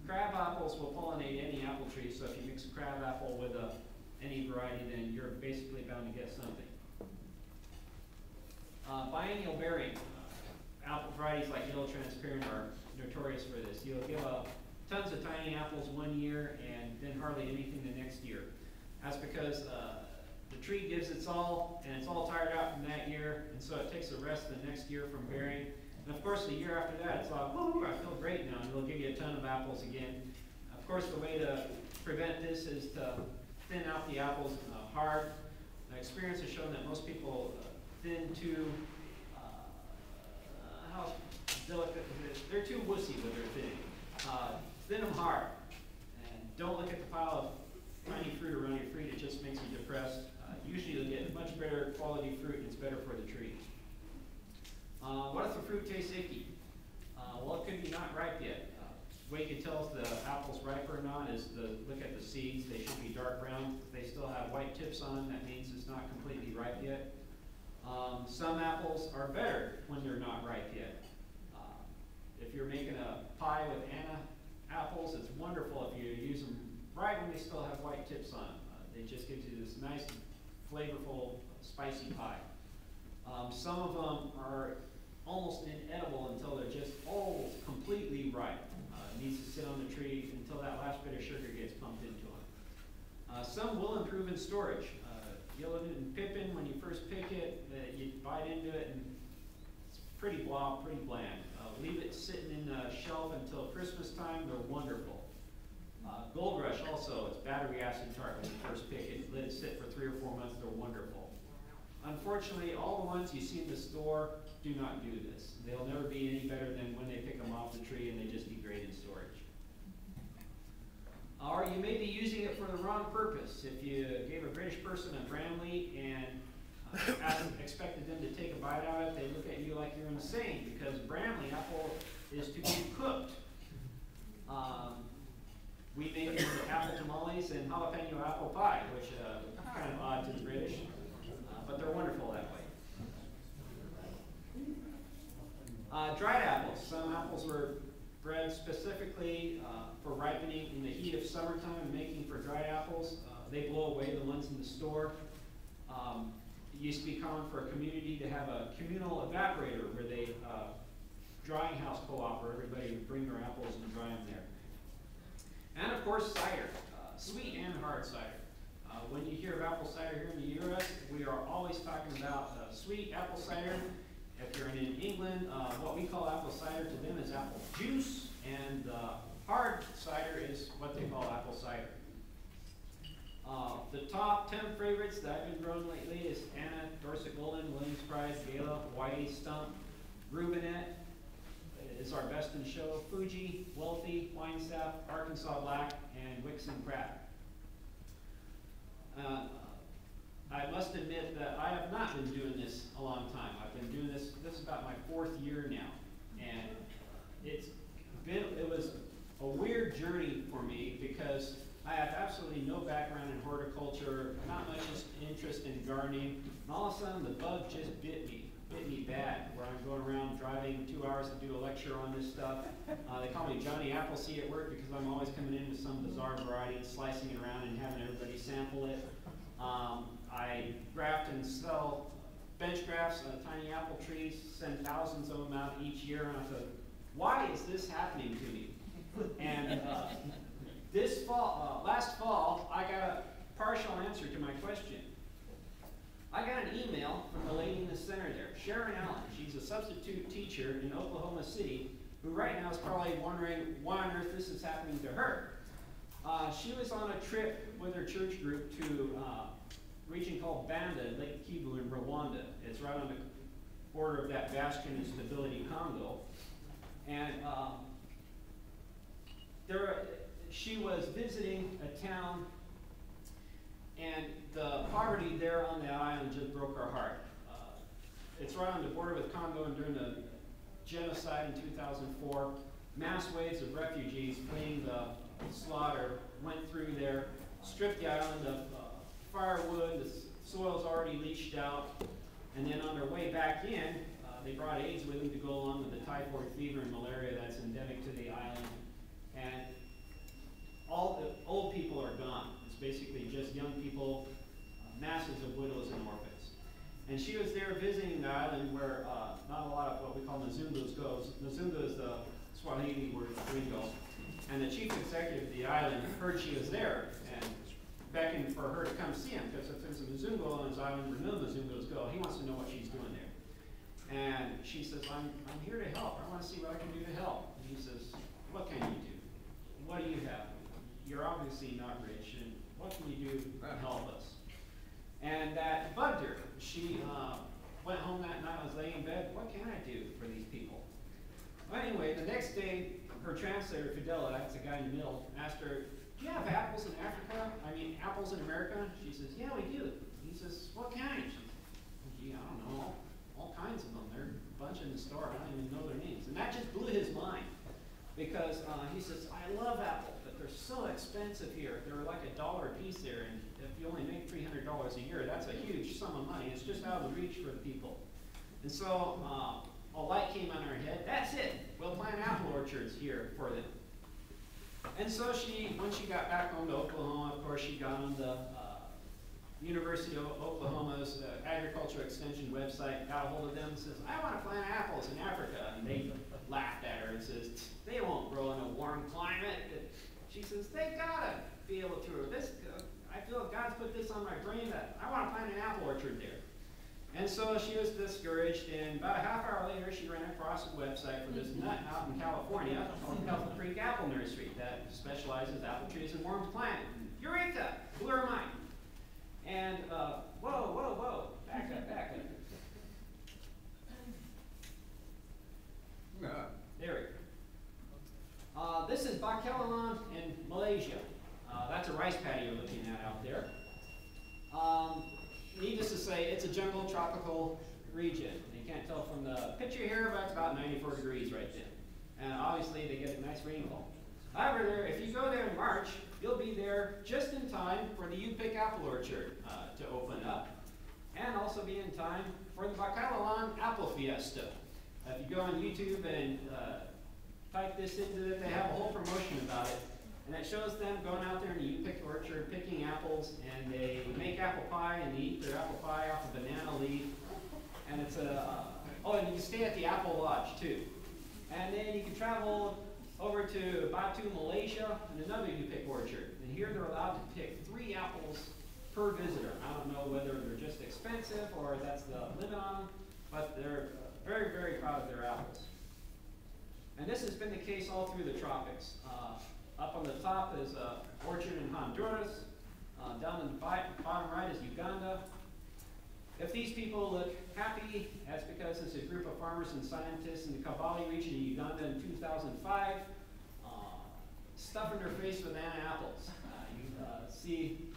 Crab apples will pollinate any apple tree, so if you mix a crab apple with any variety, then you're basically bound to get something. Biennial bearing. Apple varieties like Yellow Transparent are notorious for this. You'll give tons of tiny apples 1 year and then hardly anything the next year. That's because the tree gives its all, and it's all tired out from that year, and so it takes the rest of the next year from bearing. And of course, the year after that, it's like, whoa, I feel great now, and they'll give you a ton of apples again. Of course, the way to prevent this is to thin out the apples hard. Experience has shown that most people thin too, how delicate is it? They're too wussy with their thinning. Thin them hard, and don't look at the pile of tiny fruit around your fruit. It just makes you depressed. Usually you'll get much better quality fruit, and it's better for the tree. What if the fruit tastes icky? Well, it could be not ripe yet. Way you can tell if the apple's ripe or not is to look at the seeds. They should be dark brown. If they still have white tips on them, that means it's not completely ripe yet. Some apples are better when they're not ripe yet. If you're making a pie with Anna apples, it's wonderful if you use them right when they still have white tips on them. They just gives you this nice, flavorful, spicy pie. Some of them are almost inedible until they're just almost completely ripe. It needs to sit on the tree until that last bit of sugar gets pumped into them. Some will improve in storage. Yellowed and pippin, when you first pick it, you bite into it and it's pretty blah, pretty bland. Leave it sitting in the shelf until Christmas time, they're wonderful. Gold Rush also, it's battery acid tart when you first pick it. Let it sit for 3 or 4 months, they're wonderful. Unfortunately, all the ones you see in the store do not do this. They'll never be any better than when they pick them off the tree and they just degrade in storage. Or you may be using it for the wrong purpose. If you gave a British person a Bramley and expected them to take a bite out of it, they look at you like you're insane, because Bramley apple is to be cooked. We make it into apple tamales and jalapeno apple pie, which are kind of odd to the British, but they're wonderful that way. Dried apples. Some apples were bred specifically for ripening in the heat of summertime and making for dried apples. They blow away the ones in the store. It used to be common for a community to have a communal evaporator where they, drying house co-op, where everybody would bring their apples and dry them there. And of course, cider, sweet and hard cider. When you hear of apple cider here in the U.S., we are always talking about sweet apple cider. If you're in England, what we call apple cider to them is apple juice, and hard cider is what they call apple cider. The top 10 favorites that I've been growing lately is Anna, Dorset Golden, Williams Prize, Gala, Whitey, Stump, Rubinet is our best in show, Fuji, Wealthy, Wine Sap, Arkansas Black, and Wixon Pratt. I must admit that I have not been doing this a long time. I've been doing this is about my 4th year now, and it was a weird journey for me because I have absolutely no background in horticulture, not much interest in gardening, and all of a sudden the bug just bit me bad, where I'm going around driving 2 hours to do a lecture on this stuff. They call me Johnny Appleseed at work because I'm always coming in with some bizarre variety and slicing it around and having everybody sample it. I graft and sell bench grafts on tiny apple trees, send thousands of them out each year, and I thought, why is this happening to me? And this fall, last fall, I got a partial answer to my question. I got an email from the lady in the center there, Sharon Allen. She's a substitute teacher in Oklahoma City, who right now is probably wondering why on earth this is happening to her. She was on a trip with her church group to a region called Banda, Lake Kivu in Rwanda. It's right on the border of that bastion of stability, Congo. And she was visiting a town, and the poverty there on the island just broke her heart. It's right on the border with Congo, and during the genocide in 2004, mass waves of refugees fleeing the slaughter went through there, stripped the island of firewood, the soil's already leached out, and then on their way back in, they brought AIDS with them to go along with the typhoid fever and malaria that's endemic to the island. And all the old people are gone. It's basically just young people, masses of widows and orphans. And she was there visiting the island where not a lot of what we call Mzungus goes. Mzungu is the Swahili word for gringo. And the chief executive of the island heard she was there and beckoned for her to come see him, because if there's a Mzungu on his island where no Mzungus go, he wants to know what she's doing there. And she says, I'm here to help. I want to see what I can do to help. And he says, what can you do? What do you have? You're obviously not rich, and what can you do to help us? And that bugged her. She went home that night, was laying in bed, what can I do for these people? Well, anyway, the next day, her translator, Fidela, that's the guy in the middle, asked her, do you have apples in Africa? I mean, apples in America? She says, yeah, we do. He says, what kind? She says, gee, I don't know, all kinds of them. There are a bunch in the store, I don't even know their names. And that just blew his mind, because he says, I love apples, but they're so expensive here. They're like $1 a piece there, and if you only make $300 a year, that's a huge sum of money. It's just out of the reach for the people. And so a light came on her head. That's it. We'll plant apple orchards here for them. And so when she got back home to Oklahoma, of course, she got on the University of Oklahoma's Agriculture Extension website, got a hold of them, and says, I want to plant apples in Africa. And they laughed at her and says, they won't grow in a warm climate. She says, they gotta be able to. I feel God's put this on my brain that I want to plant an apple orchard there. And so she was discouraged, and about a half hour later, she ran across a website for this nut out in California called Health Creek Apple Nursery that specializes apple trees in warm climate. Eureka! Blew her mind. And whoa, back up. There we go. This is Bakalan in Malaysia. That's a rice paddy you're looking at out there. Needless to say, it's a jungle tropical region. You can't tell from the picture here, but it's about 94 degrees right there. And obviously they get a nice rainfall. However, if you go there in March, you'll be there just in time for the U-Pick apple orchard to open up, and also be in time for the Bakalan Apple Fiesta. If you go on YouTube and type this into it, they have a whole promotion about it. And it shows them going out there in the U-Pick orchard, picking apples, and they make apple pie, and they eat their apple pie off a banana leaf. And it's oh, and you can stay at the Apple Lodge, too. And then you can travel over to Batu, Malaysia, and another U-Pick orchard. And here they're allowed to pick 3 apples per visitor. I don't know whether they're just expensive or that's the limit on them, but they're very, very proud of their apples. And this has been the case all through the tropics. Up on the top is an orchard in Honduras. Down in the bottom right is Uganda. If these people look happy, that's because it's a group of farmers and scientists in the Kabale region of Uganda in 2005, stuffing their face with Anna apples. You see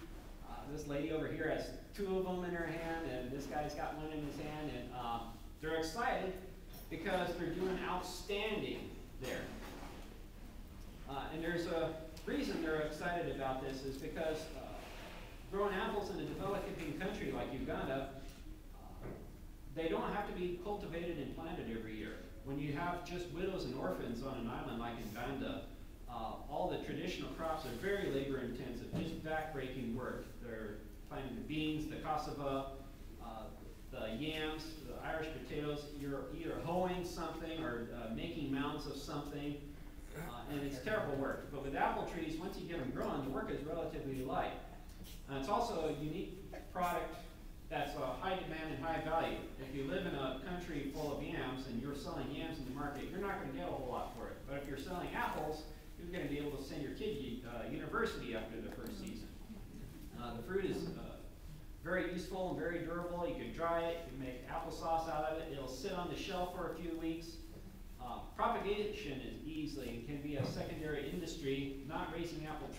this lady over here has 2 of them in her hand, and this guy's got one in his hand, and they're excited because they're doing outstanding there. And there's a reason they're excited about this is because growing apples in a developing country like Uganda, they don't have to be cultivated and planted every year. When you have just widows and orphans on an island like Uganda, all the traditional crops are very labor intensive, just back-breaking work. They're planting the beans, the cassava, the yams, the Irish potatoes. You're either hoeing something or making mounds of something. And it's terrible work. But with apple trees, once you get them growing, the work is relatively light. It's also a unique product that's high demand and high value. If you live in a country full of yams and you're selling yams in the market, you're not going to get a whole lot for it. But if you're selling apples, you're going to be able to send your kid to university after the first season. The fruit is very useful and very durable. You can dry it, you can make applesauce out of it. It'll sit on the shelf for a few weeks. Propagation is easily and can be a secondary industry, not raising apples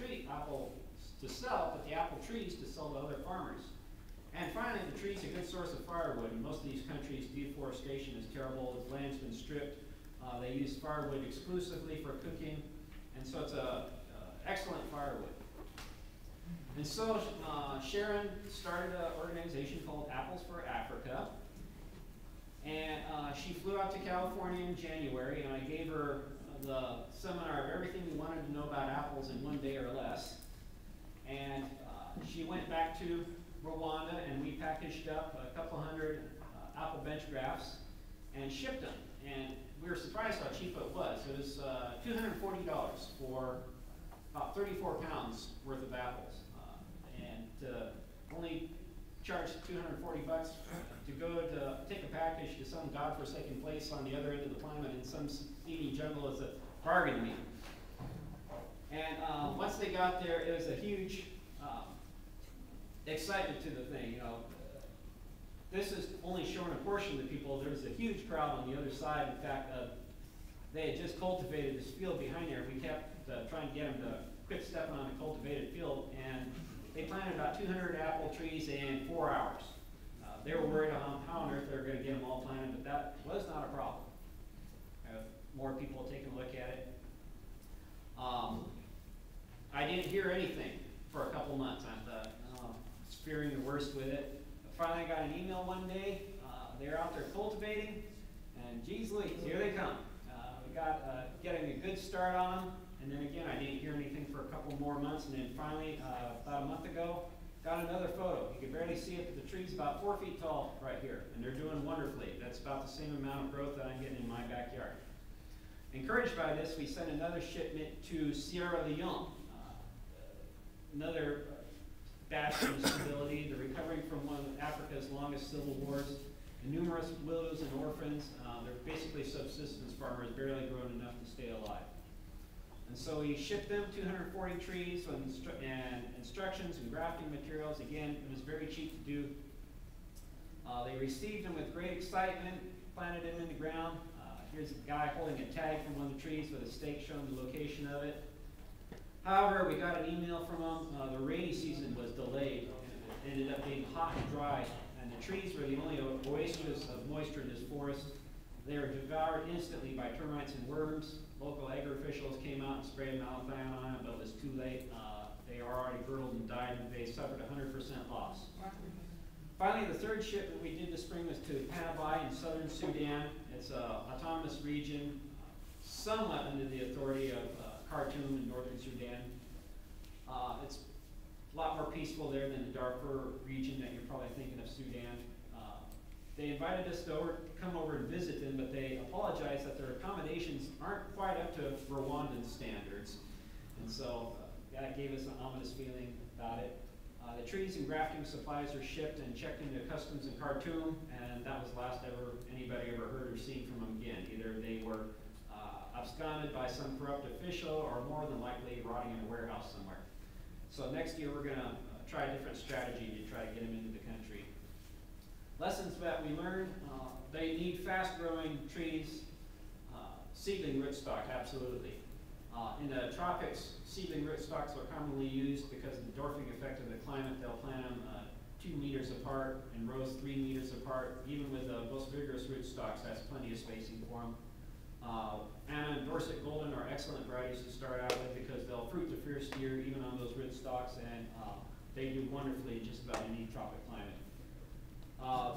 to sell, but the apple trees to sell to other farmers. And finally, the trees are a good source of firewood. In most of these countries, deforestation is terrible. The land's been stripped. They use firewood exclusively for cooking, and so it's an excellent firewood. And so Sharon started an organization called Apples for Africa. And she flew out to California in January, and I gave her the seminar of everything we wanted to know about apples in 1 day or less. And she went back to Rwanda, and we packaged up a couple hundred apple bench grafts and shipped them. And we were surprised how cheap it was. It was $240 for about 34 pounds worth of apples. And only charge $240 to go to take a package to some godforsaken place on the other end of the planet in some seedy jungle is a bargain to me. And once they got there, it was a huge excitement to the thing. You know, this is only showing a portion of the people. There was a huge crowd on the other side. In fact, they had just cultivated this field behind there. We kept trying to get them to quit stepping on the cultivated field, and they planted about 200 apple trees in 4 hours. They were worried on how on earth they were going to get them all planted, but that was not a problem. More people taking a look at it. I didn't hear anything for a couple months. I thought, I was fearing the worst with it. But finally, I got an email one day. They're out there cultivating, and geez Louise, here they come. We got getting a good start on them, and then again, I didn't hear anything for a couple more months, and then finally, about a month ago, got another photo. You can barely see it, but the tree's about 4 feet tall right here, and they're doing wonderfully. That's about the same amount of growth that I'm getting in my backyard. Encouraged by this, we sent another shipment to Sierra Leone, another batch of instability. They're recovering from one of Africa's longest civil wars, and numerous widows and orphans. They're basically subsistence farmers, barely growing enough to stay alive. And so we shipped them 240 trees and instructions and grafting materials. Again, it was very cheap to do. They received them with great excitement, planted them in the ground. Here's a guy holding a tag from one of the trees with a stake showing the location of it. However, we got an email from them. The rainy season was delayed. It ended up being hot and dry, and the trees were the only oasis of moisture in this forest. They were devoured instantly by termites and worms. Local agri officials came out and sprayed malathion on it, but it was too late. They are already girdled and died, and they suffered 100% loss. Finally, the third shipment we did this spring was to Panabay in southern Sudan. It's an autonomous region, somewhat under the authority of Khartoum in northern Sudan. It's a lot more peaceful there than the Darfur region that you're probably thinking of Sudan. They invited us to come over and visit them, but they apologized that their accommodations aren't quite up to Rwandan standards. And so that gave us an ominous feeling about it. The trees and grafting supplies are shipped and checked into customs in Khartoum, and that was the last anybody ever heard or seen from them again. Either they were absconded by some corrupt official, or more than likely rotting in a warehouse somewhere. So next year we're going to try a different strategy to try to get them into the country. Lessons that we learned, they need fast-growing trees, seedling rootstock, absolutely. In the tropics, seedling rootstocks are commonly used because of the dwarfing effect of the climate. They'll plant them 2 meters apart in rows 3 meters apart. Even with the most vigorous rootstocks, that's plenty of spacing for them. Anna and Dorset Golden are excellent varieties to start out with because they'll fruit the first year even on those rootstocks, and they do wonderfully in just about any tropic climate.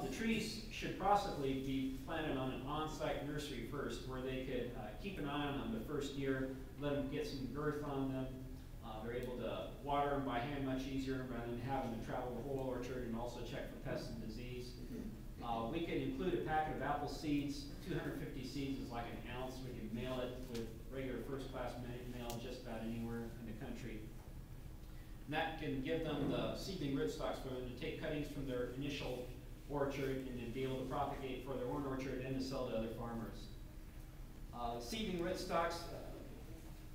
The trees should possibly be planted on an on-site nursery first, where they could keep an eye on them the first year, let them get some girth on them. They're able to water them by hand much easier rather than having to travel the whole orchard and also check for pests and disease. We could include a packet of apple seeds. 250 seeds is like an ounce. We could mail it with regular first-class mail just about anywhere in the country. And that can give them the seedling rootstocks for them to take cuttings from their initial orchard and then be able to propagate for their own orchard and to sell to other farmers. Seedling rootstocks,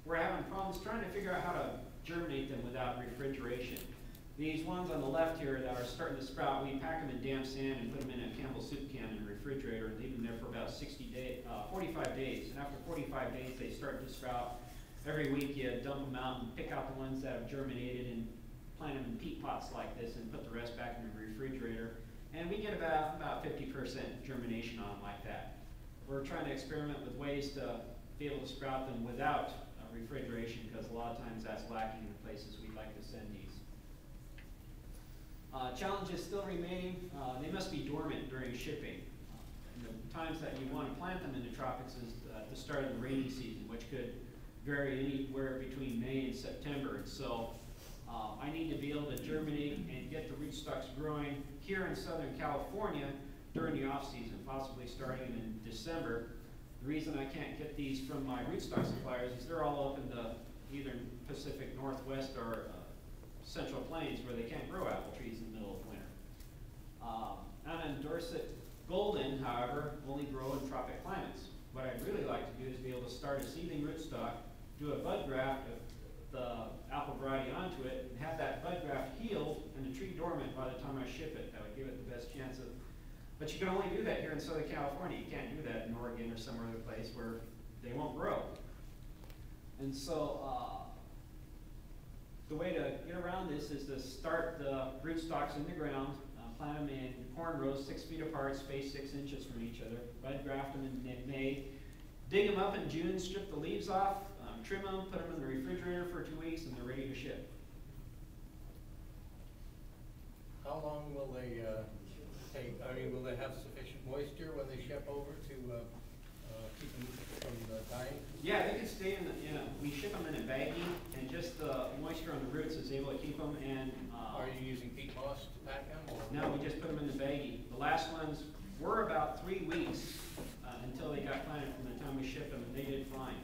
we're having problems trying to figure out how to germinate them without refrigeration. These ones on the left here that are starting to sprout, we pack them in damp sand and put them in a Campbell soup can in a refrigerator and leave them there for about 45 days. And after 45 days, they start to sprout. Every week you dump them out and pick out the ones that have germinated and plant them in peat pots like this and put the rest back in the refrigerator. And we get about 50% germination on them like that. We're trying to experiment with ways to be able to sprout them without refrigeration, because a lot of times that's lacking in the places we'd like to send these. Challenges still remain. They must be dormant during shipping. The times that you want to plant them in the tropics is at the start of the rainy season, which could vary anywhere between May and September. So I need to be able to germinate and get the rootstocks growing here in Southern California during the off-season, possibly starting in December. The reason I can't get these from my rootstock suppliers is they're all up in the either Pacific Northwest or Central Plains, where they can't grow apple trees in the middle of winter. Anna and Dorset Golden, however, only grow in tropic climates. What I'd really like to do is be able to start a seedling rootstock, do a bud graft of the apple variety onto it, and have that bud graft healed and the tree dormant by the time I ship it. That would give it the best chance of. But you can only do that here in Southern California. You can't do that in Oregon or some other place where they won't grow. And so the way to get around this is to start the rootstocks in the ground, plant them in corn rows 6 feet apart, spaced 6 inches from each other, bud graft them in May, dig them up in June, strip the leaves off, trim them, put them in the refrigerator for 2 weeks, and they're ready to ship. How long will they take, I mean, will they have sufficient moisture when they ship over to keep them from dying? Yeah, they can stay in the, we ship them in a baggie, and just the moisture on the roots is able to keep them, and Are you using peat moss to pack them? Or? no, we just put them in the baggie. The last ones were about 3 weeks until they got planted from the time we shipped them, and they did fine.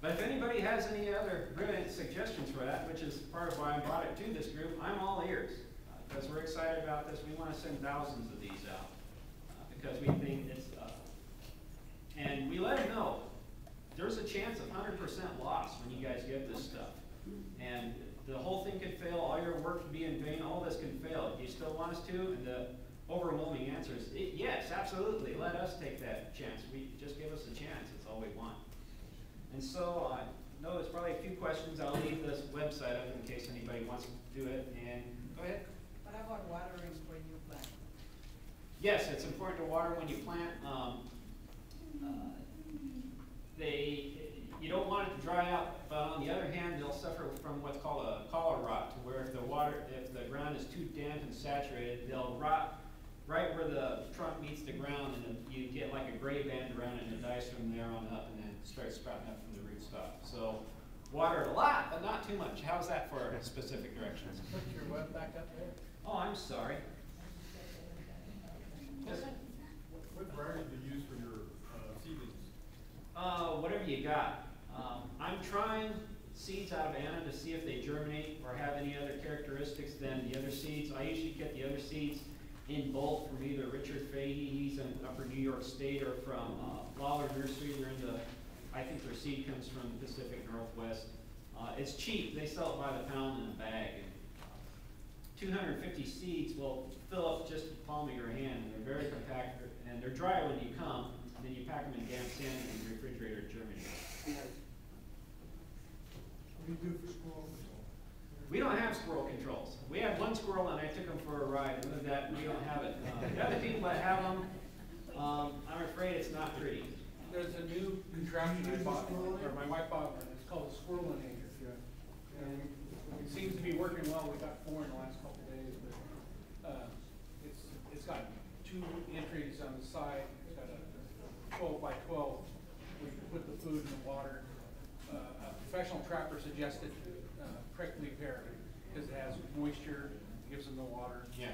But if anybody has any other brilliant suggestions for that, which is part of why I brought it to this group, I'm all ears. Because we're excited about this. We want to send thousands of these out. Because we think it's, and we let them know, there's a chance of 100% loss when you guys get this stuff. And the whole thing could fail, all your work could be in vain, all this can fail. Do you still want us to? And the overwhelming answer is, yes, absolutely, let us take that chance. Just give us a chance, that's all we want. And so I know there's probably a few questions. I'll leave this website up in case anybody wants to do it. And go ahead. What about watering when you plant? Yes, it's important to water when you plant. You don't want it to dry out, but on the other hand, they'll suffer from what's called a collar rot, to where if the ground is too damp and saturated, they'll rot right where the trunk meets the ground, and you get like a gray band around it, and it dies from there on up, and then starts sprouting up from the rootstock. So water it a lot, but not too much. How's that for specific directions? Put your web back up there. Oh, I'm sorry. Yes. What variety do you use for your seedlings? Whatever you got. I'm trying seeds out of Anna to see if they germinate or have any other characteristics than the other seeds. I usually get the other seeds in bulk from either Richard Fahey, he's in Upper New York State, or from Lawler Nursery. They're in the, I think their seed comes from the Pacific Northwest. It's cheap. They sell it by the pound in a bag. And 250 seeds will fill up just the palm of your hand. And they're very compact, and they're dry when you come. And then you pack them in damp sand in the refrigerator to germinate. What do you do for squirrel control? We don't have squirrel controls. We had one squirrel, and I took him for a ride. Other than that, we don't have it. The other people that have them, I'm afraid it's not pretty. There's a new contraption I bought, or my wife bought one. It's called a squirrelinator. And it seems to be working well. We got 4 in the last couple of days, but it's got 2 entries on the side. It's got a 12 by 12 where you can put the food and the water. A professional trapper suggested prickly pear because it has moisture, gives them the water. Yeah.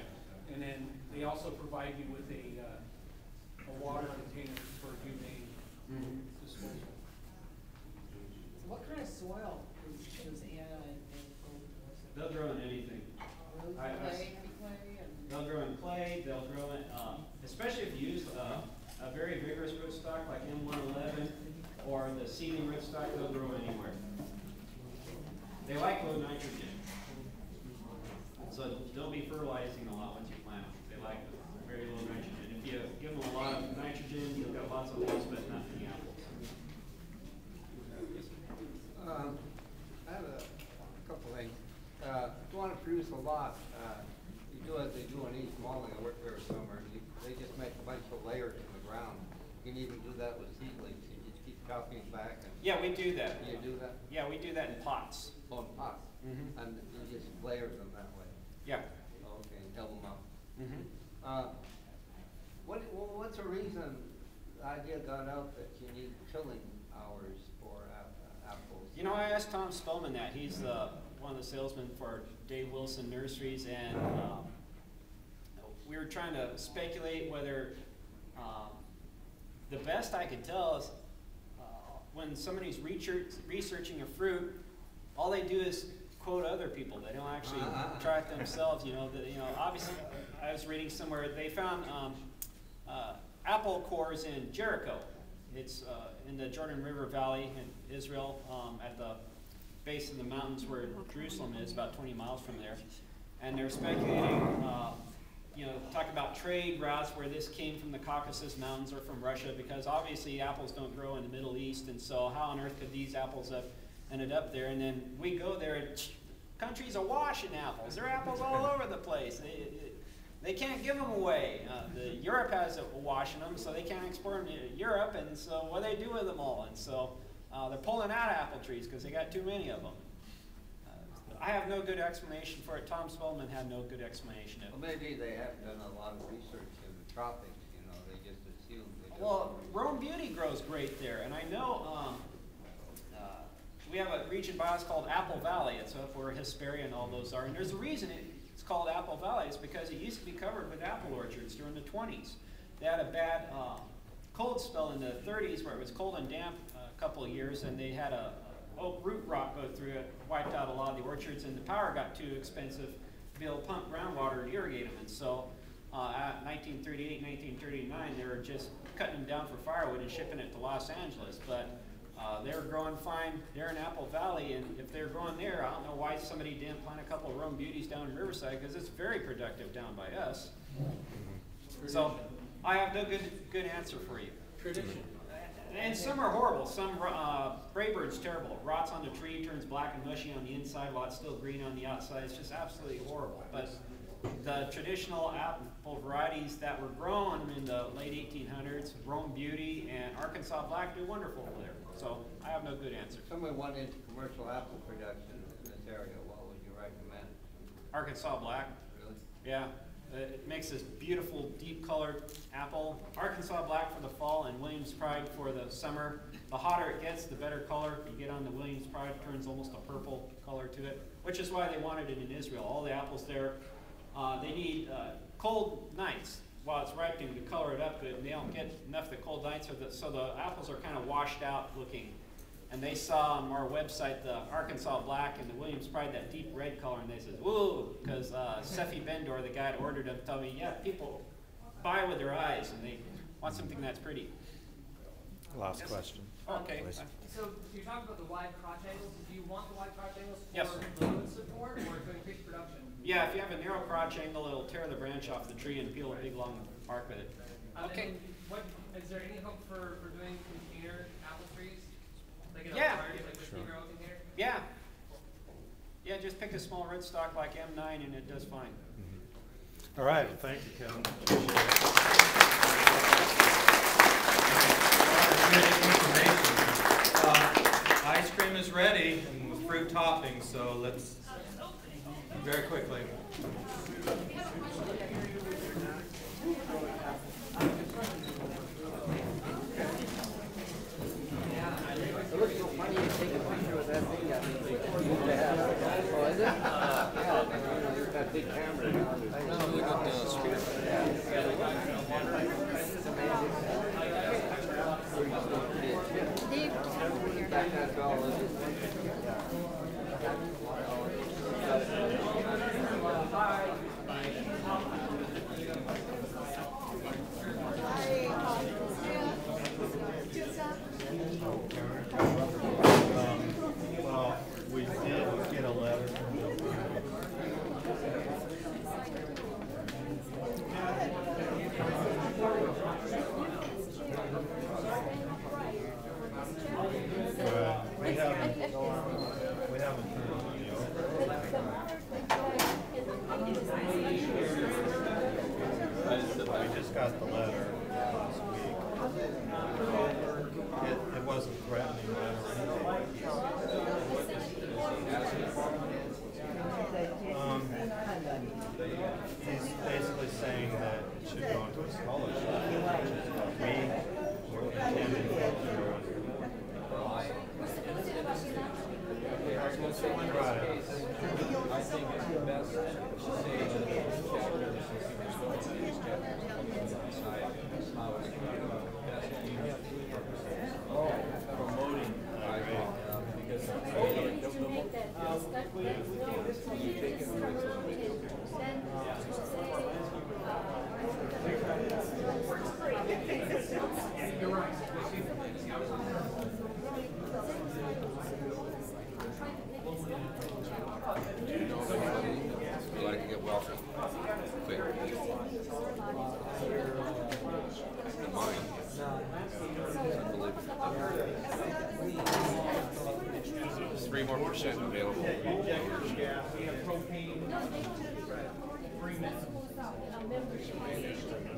And then they also provide you with a water container for humane disposal. What kind of soil does Anna and Golden use? They'll grow in anything. Clay, heavy clay, and They'll grow in clay. They'll grow in, especially if you use a very vigorous rootstock like M111 or the seeding rootstock, they'll grow anywhere. They like low nitrogen. So don't be fertilizing a lot once you plant them. They like very low nitrogen. If you give them a lot of nitrogen, you'll get lots of leaves, but not many apples. I have a couple things. If you want to produce a lot, you do as they do on East Malling. I worked there summer. They just make a bunch of layers in the ground. You can even do that with seedlings. You just keep copying back. And Yeah, we do that. you do that Yeah, we do that in pots. on pots, and you just layer them that way. Yeah. Okay, and fill them up. What's the reason the idea got out that you need chilling hours for apples? You know, I asked Tom Spellman that. He's one of the salesmen for Dave Wilson Nurseries, and we were trying to speculate whether the best I could tell is when somebody's researching a fruit, all they do is quote other people. They don't actually try it themselves. Obviously, I was reading somewhere they found apple cores in Jericho. It's in the Jordan River Valley in Israel, at the base of the mountains where Jerusalem is, about 20 miles from there. And they're speculating, talk about trade routes where this came from the Caucasus Mountains or from Russia, because obviously apples don't grow in the Middle East, and so how on earth could these apples have ended up there? And then we go there, and country's awash in apples. There are apples all over the place. They can't give them away. Europe has a wash in them, so they can't export them to Europe, and so what do they do with them all? And so they're pulling out apple trees because they got too many of them. I have no good explanation for it. Tom Spellman had no good explanation of it. Well, maybe they haven't done a lot of research in the tropics, they just assume they don't. Well, Rome Beauty grows great there, and I know we have a region by us called Apple Valley. It's up where Hesperia and all those are, and there's a reason it's called Apple Valley. It's because it used to be covered with apple orchards during the 20s. They had a bad cold spell in the 30s where it was cold and damp a couple of years, and they had a root rot go through it, wiped out a lot of the orchards, and the power got too expensive to be able to pump groundwater and irrigate them. And so at 1938, 1939, they were just cutting them down for firewood and shipping it to Los Angeles. But they were growing fine there in Apple Valley, and if they're growing there, I don't know why somebody didn't plant a couple of Rome Beauties down in Riverside, because it's very productive down by us. So I have no good answer for you. Tradition. And some are horrible. Some Braybird's terrible. It rots on the tree, turns black and mushy on the inside while it's still green on the outside. It's just absolutely horrible. But the traditional apple varieties that were grown in the late 1800s, Rome Beauty and Arkansas Black, do wonderful there. So I have no good answer. Someone went into commercial apple production in this area. What would you recommend? Arkansas Black. Really? Yeah. It makes this beautiful, deep-colored apple. Arkansas Black for the fall and Williams Pride for the summer. The hotter it gets, the better color. You get on the Williams Pride, it turns almost a purple color to it, which is why they wanted it in Israel. All the apples there, they need cold nights while it's ripening to color it up good, and they don't get enough of the cold nights, so the apples are kind of washed out looking. And they saw on our website the Arkansas Black and the Williams Pride, that deep red color, and they said, whoa, because Sefi Bendor, the guy that ordered them, told me, yeah, people buy with their eyes, and they want something that's pretty. Last question. Okay. So you're talking about the wide crotch angles. Do you want the wide crotch angles for Yes. load support or to increase production? Yeah, if you have a narrow crotch angle, it'll tear the branch off the tree and peel a big long bark with it. Okay. What is there any hope for doing container apple trees? Like in Yeah. a large, like 50-year-old container? Yeah. Yeah, just pick a small rootstock like M9 and it does fine. All right, well, thank you, Kevin. Ice cream is ready and with fruit toppings, so let's very quickly. It looks so funny you take a picture with that thing. Oh, is it? Yeah, you've got big cameras. I know, we got the screen. That's all it is. Well, we did get a letter from we haven't turned any over. We just got the letter last week. It wasn't threatening letter. He's basically saying that it should go into a scholarship, which is what we were intending to do. Right. I think it's best to say that the chapter how it's best promoting because 100% available. We have propane. A membership.